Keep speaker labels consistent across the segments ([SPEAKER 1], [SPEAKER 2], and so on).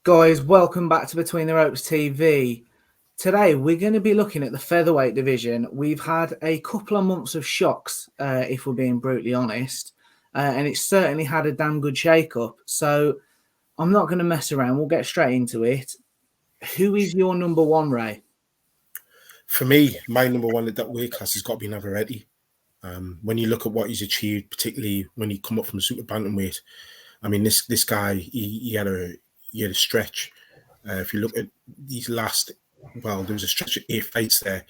[SPEAKER 1] Guys, welcome back to Between the Ropes TV. Today, we're going to be looking at the featherweight division. We've had a couple of months of shocks, if we're being brutally honest, and it's certainly had a damn good shake-up. So I'm not going to mess around. We'll get straight into it. Who is your number one, Ray?
[SPEAKER 2] For me, my number one at that weight class has got to be Navarrete. When you look at what he's achieved, particularly when he come up from super bantamweight, I mean, this guy, he had a stretch. If you look at these last, there was a stretch of 8 fights there.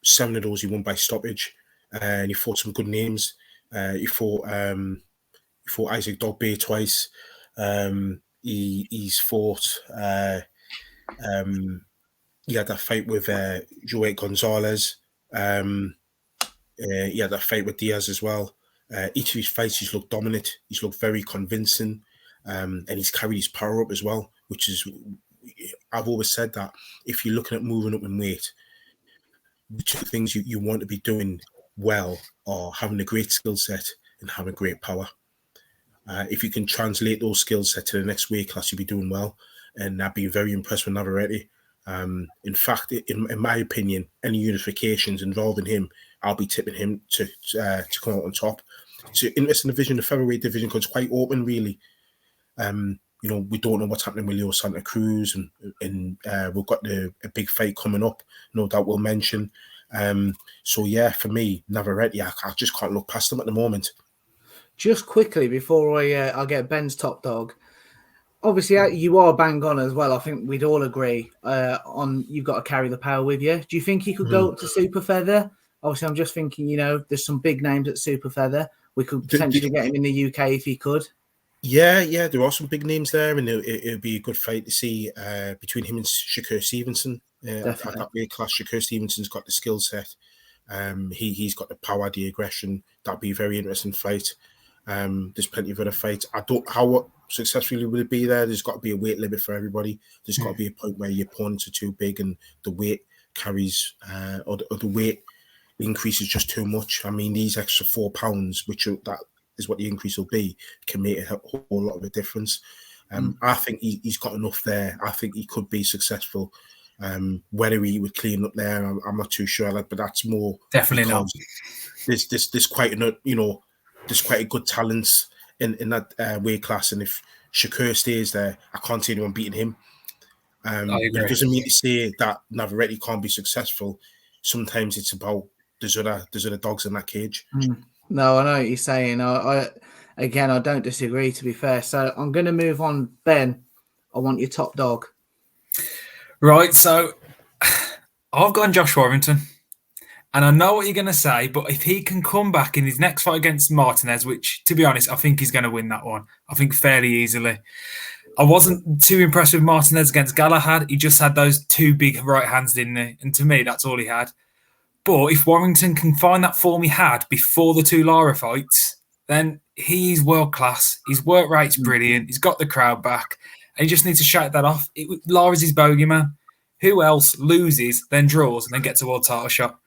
[SPEAKER 2] 7 of those he won by stoppage, and he fought some good names. He fought Isaac Dogbe twice. He's fought. He had that fight with Joey Gonzalez. He had that fight with Diaz as well. Each of his fights, he's looked dominant. He's looked very convincing. And he's carried his power up as well, which is, I've always said that if you're looking at moving up in weight, the two things you want to be doing well are having a great skill set and having great power. If you can translate those skill sets to the next weight class, you'll be doing well. And I've been very impressed with Navarrete. In fact, in my opinion, any unifications involving him, I'll be tipping him to come out on top. It's an interesting division, the featherweight division, because it's quite open, really. We don't know what's happening with Leo Santa Cruz, and we've got a big fight coming up, no doubt we'll mention. So yeah, for me, Navarrete, I just can't look past him at the moment.
[SPEAKER 1] Just quickly before I get Ben's top dog, obviously you are bang on as well. I think we'd all agree on you've got to carry the power with you. Do you think he could go up to super feather? Obviously, I'm just thinking, there's some big names at super feather. We could potentially get him in the UK if he could.
[SPEAKER 2] Yeah, there are some big names there, and it would be a good fight to see between him and Shakur Stevenson. At that weight class, Shakur Stevenson's got the skill set. He's got the power, the aggression. That'd be a very interesting fight. There's plenty of other fights. I don't how successfully will it be there. There's got to be a weight limit for everybody. There's got to be a point where your opponents are too big and the weight carries or the weight increase is just too much. I mean, these extra 4 pounds, that is what the increase will be, can make a whole lot of a difference. I think he's got enough there. I think he could be successful. Whether he would clean up there, I'm not too sure. But that's more
[SPEAKER 3] definitely not.
[SPEAKER 2] There's quite there's quite a good talent in that weight class, and if Shakur stays there, I can't see anyone beating him. It doesn't mean to say that Navarrete can't be successful. Sometimes it's about there's other dogs in that cage.
[SPEAKER 1] No, I know what you're saying. I don't disagree, to be fair. So I'm going to move on. Ben, I want your top dog.
[SPEAKER 3] Right, so I've gone Josh Warrington. And I know what you're going to say, but if he can come back in his next fight against Martinez, which, to be honest, I think he's going to win that one. I think fairly easily. I wasn't too impressed with Martinez against Galahad. He just had those 2 big right hands, didn't he? And to me, that's all he had. But if Warrington can find that form he had before the 2 Lara fights, then he's world class. His work rate's brilliant. He's got the crowd back. And he just needs to shake that off. Lara's his bogeyman. Who else loses, then draws, and then gets a world title shot?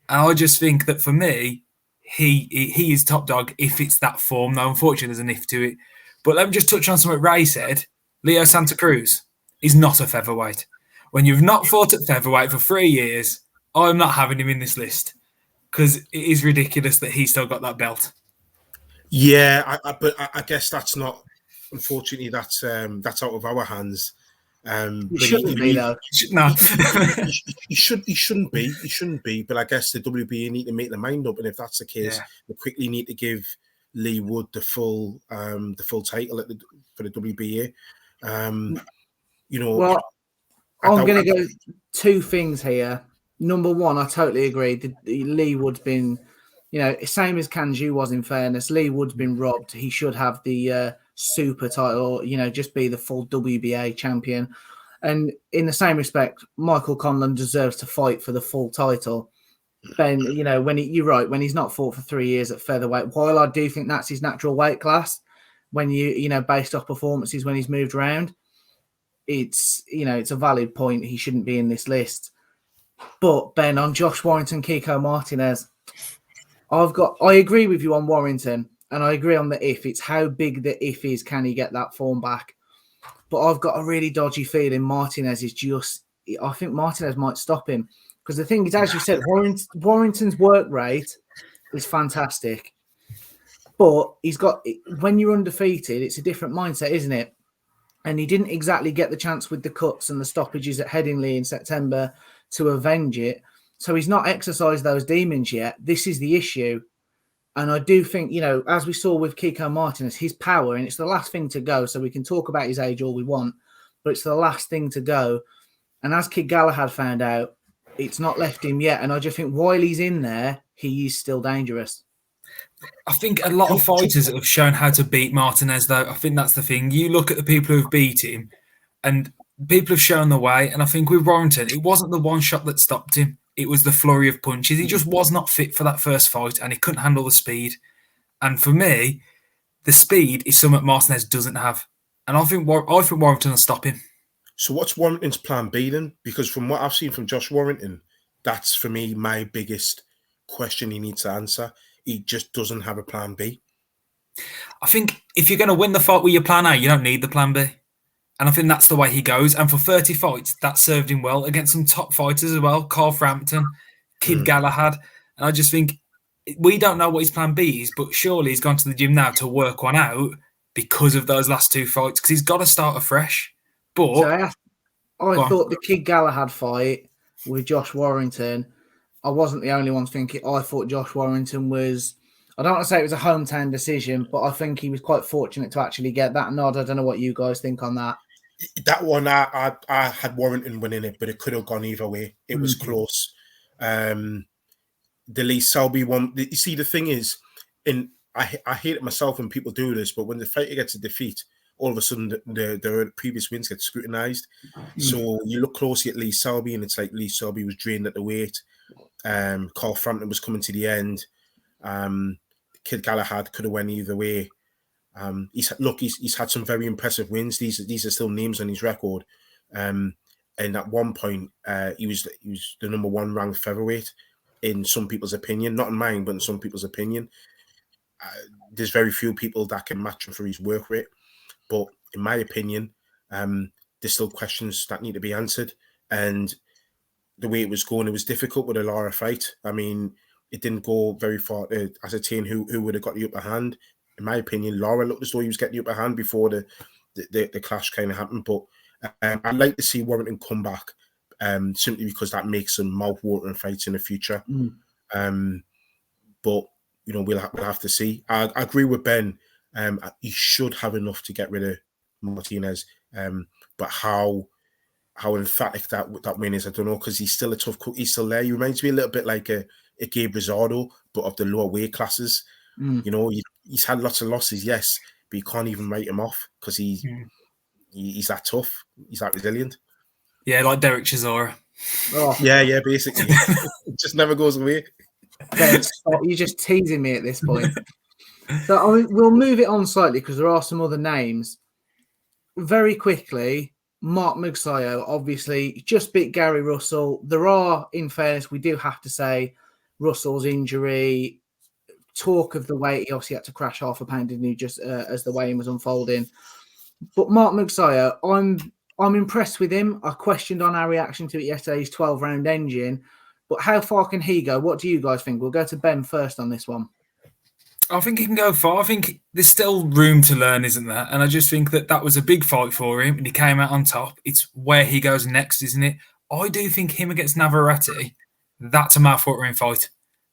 [SPEAKER 3] And I just think that for me, he is top dog if it's that form. Though, unfortunately, there's an if to it. But let me just touch on something Ray said. Leo Santa Cruz is not a featherweight. When you've not fought at featherweight for 3 years, I'm not having him in this list because it is ridiculous that he's still got that belt.
[SPEAKER 2] Yeah, but I guess that's not. Unfortunately, that's out of our hands.
[SPEAKER 1] He shouldn't be, though.
[SPEAKER 3] No,
[SPEAKER 2] he shouldn't be. He shouldn't be. But I guess the WBA need to make their mind up, and if that's the case, they quickly need to give Lee Wood the full title for the WBA.
[SPEAKER 1] Well, I'm going to go 2 things here. Number one, I totally agree. Lee Wood's been, same as Kanju was. In fairness, Lee Wood's been robbed. He should have the super title, just be the full WBA champion. And in the same respect, Michael Conlon deserves to fight for the full title. Ben, you're right, when he's not fought for 3 years at featherweight, while I do think that's his natural weight class, when based off performances when he's moved around, it's a valid point. He shouldn't be in this list. But Ben, on Josh Warrington, Kiko Martinez, I agree with you on Warrington. And I agree on the if. It's how big the if is. Can he get that form back? but I've got a really dodgy feeling Martinez is just. I think Martinez might stop him because the thing is, as you said, Warrington's work rate is fantastic, but he's got when you're undefeated, it's a different mindset, isn't it? And he didn't exactly get the chance with the cuts and the stoppages at Headingley in September to avenge it. So he's not exercised those demons yet. This is the issue. And I do think, as we saw with Kiko Martinez, his power, and it's the last thing to go. So we can talk about his age all we want, but it's the last thing to go. And as Kid Galahad found out, it's not left him yet. And I just think while he's in there, he is still dangerous.
[SPEAKER 3] I think a lot of fighters have shown how to beat Martinez, though. I think that's the thing. You look at the people who've beat him, and people have shown the way. And I think with Warrington, it wasn't the one shot that stopped him. It was the flurry of punches. He just was not fit for that first fight, and he couldn't handle the speed. And for me, the speed is something Martinez doesn't have. And I think Warrington will stop him.
[SPEAKER 2] So what's Warrington's plan B then? Because from what I've seen from Josh Warrington, that's for me my biggest question he needs to answer. He just doesn't have a plan B.
[SPEAKER 3] I think if you're going to win the fight with your plan A, you don't need the plan B. And I think that's the way he goes. And for 30 fights, that served him well against some top fighters as well. Carl Frampton, Kid Galahad. And I just think we don't know what his plan B is, but surely he's gone to the gym now to work one out because of those last two fights, because he's got to start afresh. But
[SPEAKER 1] so I thought the Kid Galahad fight with Josh Warrington, I wasn't the only one thinking. I thought Josh Warrington was, I don't want to say it was a hometown decision, but I think he was quite fortunate to actually get that nod. I don't know what you guys think on that.
[SPEAKER 2] That one, I had Warrington winning it, but it could have gone either way. It was close. The Lee Selby one, you see, the thing is, I hate it myself when people do this, but when the fighter gets a defeat, all of a sudden the previous wins get scrutinised. So you look closely at Lee Selby, and it's like Lee Selby was drained at the weight. Carl Frampton was coming to the end. Kid Galahad could have went either way. He's had some very impressive wins. These are still names on his record. And at one point, he was the number one ranked featherweight in some people's opinion, not in mine, but in some people's opinion. There's very few people that can match him for his work rate. But in my opinion, there's still questions that need to be answered. And the way it was going, it was difficult with a Lara fight. I mean, it didn't go very far to ascertain who would have got the upper hand. In my opinion, Lara looked as though he was getting the upper hand before the clash kind of happened. But I'd like to see Warrington come back simply because that makes some mouth-watering fights in the future. But, we'll have to see. I agree with Ben. He should have enough to get rid of Martinez. But how emphatic that win is, I don't know, because he's still a tough cook. He's still there. He reminds me a little bit like a Gabe Rosado, but of the lower weight classes. He's had lots of losses, yes, but you can't even write him off because he's that tough. He's that resilient.
[SPEAKER 3] Yeah, like Derek Chisora.
[SPEAKER 2] Oh. Yeah, basically. It just never goes away.
[SPEAKER 1] You're just teasing me at this point. So we'll move it on slightly because there are some other names. Very quickly, Mark Magsayo obviously just beat Gary Russell. There are, in fairness, we do have to say Russell's injury, talk of the weight. He obviously had to crash half a pound, didn't he, just as the weigh-in was unfolding. But Mark Magsayo, I'm impressed with him. I questioned on our reaction to it yesterday's 12-round engine. But how far can he go? What do you guys think? We'll go to Ben first on this one.
[SPEAKER 3] I think he can go far. I think there's still room to learn, isn't there? And I just think that was a big fight for him and he came out on top. It's where he goes next, isn't it? I do think him against Navarrete, that's a mouth-watering fight.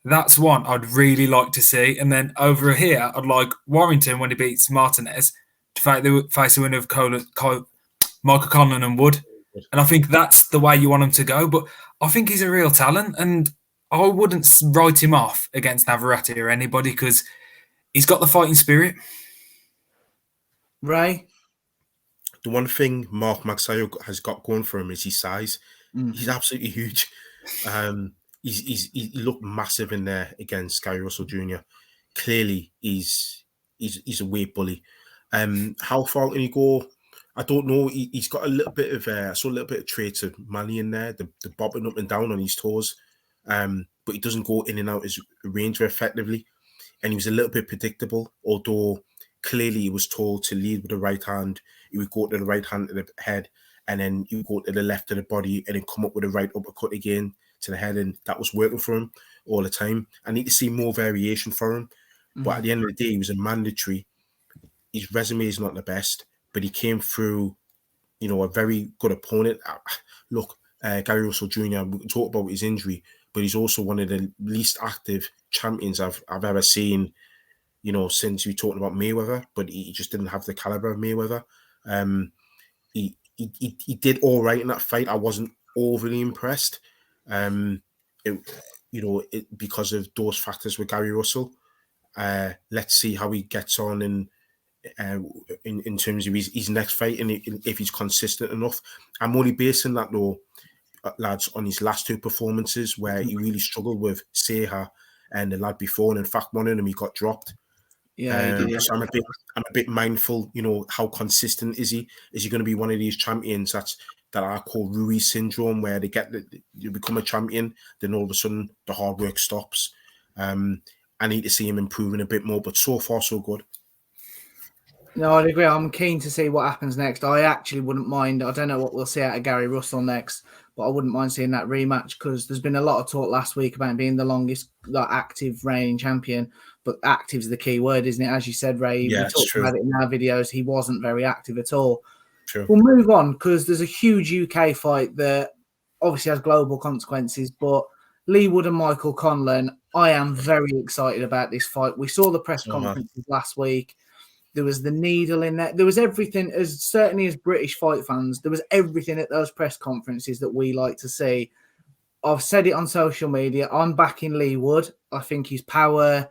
[SPEAKER 3] That's one I'd really like to see. And then over here, I'd like Warrington, when he beats Martinez, to face the winner of Michael Conlon and Wood. And I think that's the way you want him to go. But I think he's a real talent. And I wouldn't write him off against Navarrete or anybody because he's got the fighting spirit.
[SPEAKER 1] Ray?
[SPEAKER 2] The one thing Mark Magsayo has got going for him is his size. He's absolutely huge. He looked massive in there against Gary Russell Jr. Clearly, he's a weight bully. How far can he go? I don't know. He's got a little bit of I saw a little bit of traits of Manny in there, the bobbing up and down on his toes. But he doesn't go in and out his range very effectively. And he was a little bit predictable, although clearly he was told to lead with the right hand he would go to the right hand to the head, and then he would go to the left of the body, and then come up with a right uppercut again to the head, and that was working for him all the time. I need to see more variation for him. But at the end of the day, he was a mandatory. His resume is not the best, but he came through, a very good opponent. Look, Gary Russell Jr., we can talk about his injury, but he's also one of the least active champions I've ever seen, since you're talking about Mayweather, but he just didn't have the caliber of Mayweather. He did all right in that fight. I wasn't overly impressed, because of those factors with Gary Russell. Let's see how he gets on in terms of his next fight, and if he's consistent enough. I'm only basing that, though, lads, on his last two performances where he really struggled with Seha and the lad before, and in fact one of them he got dropped.
[SPEAKER 1] Yeah,
[SPEAKER 2] so I'm a bit mindful. How consistent is he? Is he going to be one of these champions that I call Ruiz syndrome, where you become a champion, then all of a sudden the hard work stops? I need to see him improving a bit more, but so far so good.
[SPEAKER 1] No, I'd agree. I'm keen to see what happens next. I actually wouldn't mind. I don't know what we'll see out of Gary Russell next, but I wouldn't mind seeing that rematch, because there's been a lot of talk last week about him being the longest active reigning champion. But active's the key word, isn't it? As you said, Ray,
[SPEAKER 2] yeah,
[SPEAKER 1] we talked about it in our videos. He wasn't very active at all.
[SPEAKER 2] True.
[SPEAKER 1] We'll move on, because there's a huge UK fight that obviously has global consequences, but Lee Wood and Michael Conlon, I am very excited about this fight. We saw the press conferences last week. There was the needle in there. There was everything, as certainly as British fight fans, there was everything at those press conferences that we like to see. I've said it on social media. I'm backing Lee Wood. I think his power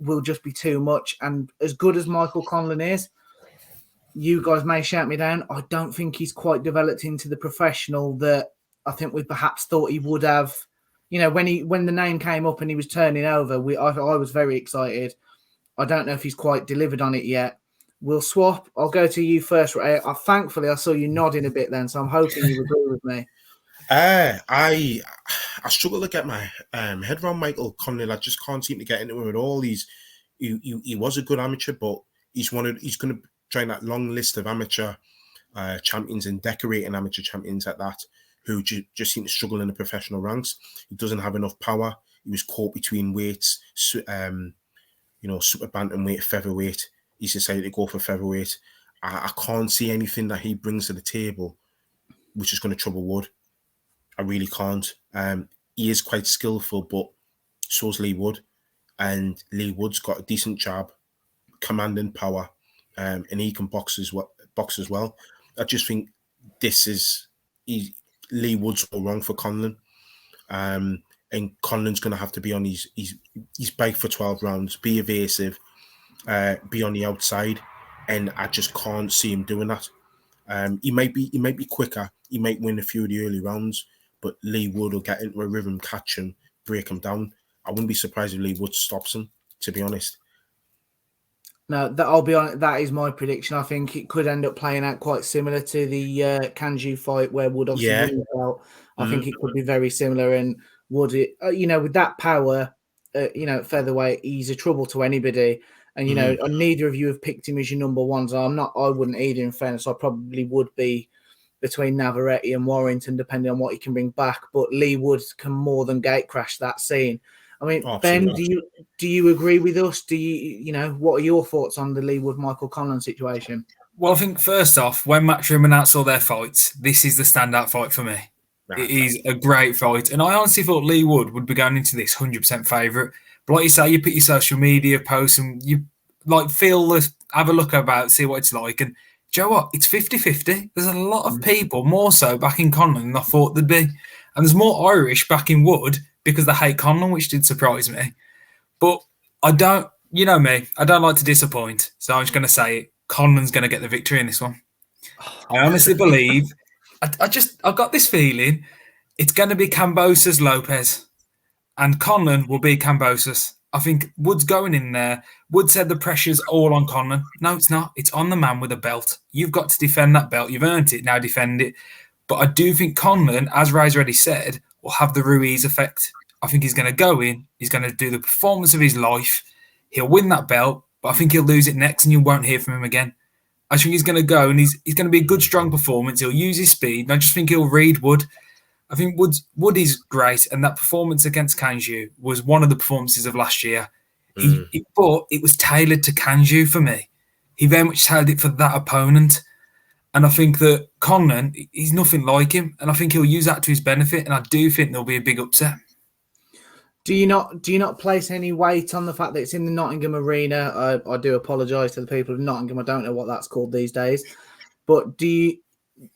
[SPEAKER 1] will just be too much. And as good as Michael Conlon is, you guys may shout me down, I don't think he's quite developed into the professional that I think we perhaps thought he would have. When the name came up and he was turning over, I was very excited. I don't know if he's quite delivered on it yet. We'll swap. I'll go to you first, Ray. Thankfully, I saw you nodding a bit then, so I'm hoping you agree with me.
[SPEAKER 2] I struggle to get my head around Michael Conlon. I just can't seem to get into him at all. He was a good amateur, but he's going to join that long list of amateur champions and decorating amateur champions at that, who just seem to struggle in the professional ranks. He doesn't have enough power. He was caught between weights, super bantamweight, featherweight. He's decided to go for featherweight. I can't see anything that he brings to the table which is going to trouble Wood. I really can't. He is quite skillful, but so's Lee Wood. And Lee Wood's got a decent jab, commanding power, and he can box as well. I just think Lee Wood's all wrong for Conlon. And Conlon's going to have to be on his bike for 12 rounds, be evasive, be on the outside, and I just can't see him doing that. He might be quicker. He might win a few of the early rounds, but Lee Wood will get into a rhythm, catch him, break him down. I wouldn't be surprised if Lee Wood stops him, to be honest.
[SPEAKER 1] No, I'll be honest, that is my prediction. I think it could end up playing out quite similar to the Kanju fight where Wood obviously won the belt. I think it could be very similar. And Wood, with that power, at featherweight, he's a trouble to anybody. And, neither of you have picked him as your number one. So I wouldn't either, in fairness. I probably would be between Navarrete and Warrington, depending on what he can bring back. But Lee Wood can more than gate crash that scene. I mean, Ben, do you agree with us? Do you, what are your thoughts on the Lee Wood Michael Conlon situation?
[SPEAKER 3] Well, I think first off, when Matchroom announced all their fights, this is the standout fight for me. It is a great fight. And I honestly thought Lee Wood would be going into this 100% favourite. But like you say, you put your social media posts and you have a look about, see what it's like. And do you know what? It's 50-50. There's a lot of people, more so, backing Conlon than I thought there'd be. And there's more Irish backing Wood because they hate Conlon, which did surprise me. But I don't, me, I don't like to disappoint. So I'm just going to say it. Conlon's going to get the victory in this one. I honestly believe, I've got this feeling it's going to be Kambosos Lopez. And Conlon will be Kambosos. I think Wood's going in there. Wood said the pressure's all on Conlon. No, it's not. It's on the man with a belt. You've got to defend that belt. You've earned it. Now defend it. But I do think Conlon, as Ray's already said, will have the Ruiz effect. I think he's going to go in. He's going to do the performance of his life. He'll win that belt, but I think he'll lose it next and you won't hear from him again. I think he's going to go, and he's going to be a good, strong performance. He'll use his speed, and I just think he'll read Wood. I think Wood is great, and that performance against Kanju was one of the performances of last year. But it was tailored to Kanju for me. He very much tailored it for that opponent. And I think that Conlon, he's nothing like him, and I think he'll use that to his benefit. And I do think there'll be a big upset.
[SPEAKER 1] Do you not place any weight on the fact that it's in the Nottingham Arena? I do apologise to the people of Nottingham. I don't know what that's called these days. But do you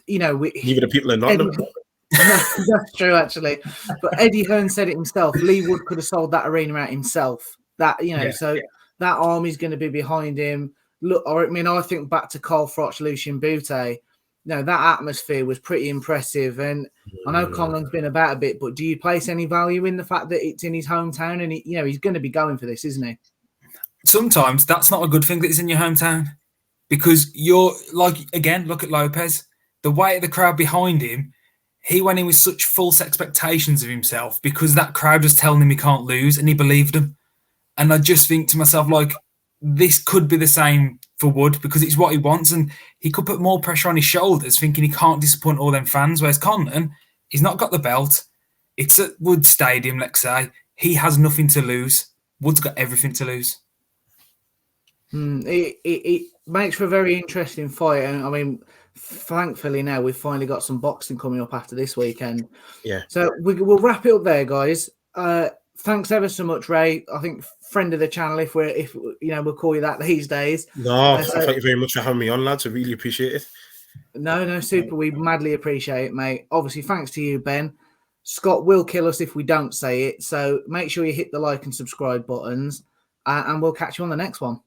[SPEAKER 2] even the people in Nottingham?
[SPEAKER 1] That's true, actually. But Eddie Hearn said it himself. Lee Wood could have sold that arena out himself. That that army's going to be behind him. Look, I mean, I think back to Carl Froch, Lucien Boutte. That atmosphere was pretty impressive. And I know Conlon's been about a bit, but do you place any value in the fact that it's in his hometown and he's going to be going for this, isn't he?
[SPEAKER 3] Sometimes that's not a good thing that it's in your hometown, because you're look at Lopez, the weight of the crowd behind him. He went in with such false expectations of himself because that crowd was telling him he can't lose, and he believed them. And I just think to myself, this could be the same for Wood, because it's what he wants, and he could put more pressure on his shoulders thinking he can't disappoint all them fans, whereas Conlon, he's not got the belt. It's at Wood Stadium, let's say. He has nothing to lose. Wood's got everything to lose.
[SPEAKER 1] It makes for a very interesting fight, and I mean, thankfully now we've finally got some boxing coming up after this weekend.
[SPEAKER 2] Yeah.
[SPEAKER 1] So we'll wrap it up there, guys. Thanks ever so much, Ray. I think friend of the channel, if we'll call you that these days.
[SPEAKER 2] No, thank you very much for having me on, lads. I really appreciate it.
[SPEAKER 1] No, super. We madly appreciate it, mate. Obviously, thanks to you, Ben. Scott will kill us if we don't say it. So make sure you hit the like and subscribe buttons, and we'll catch you on the next one.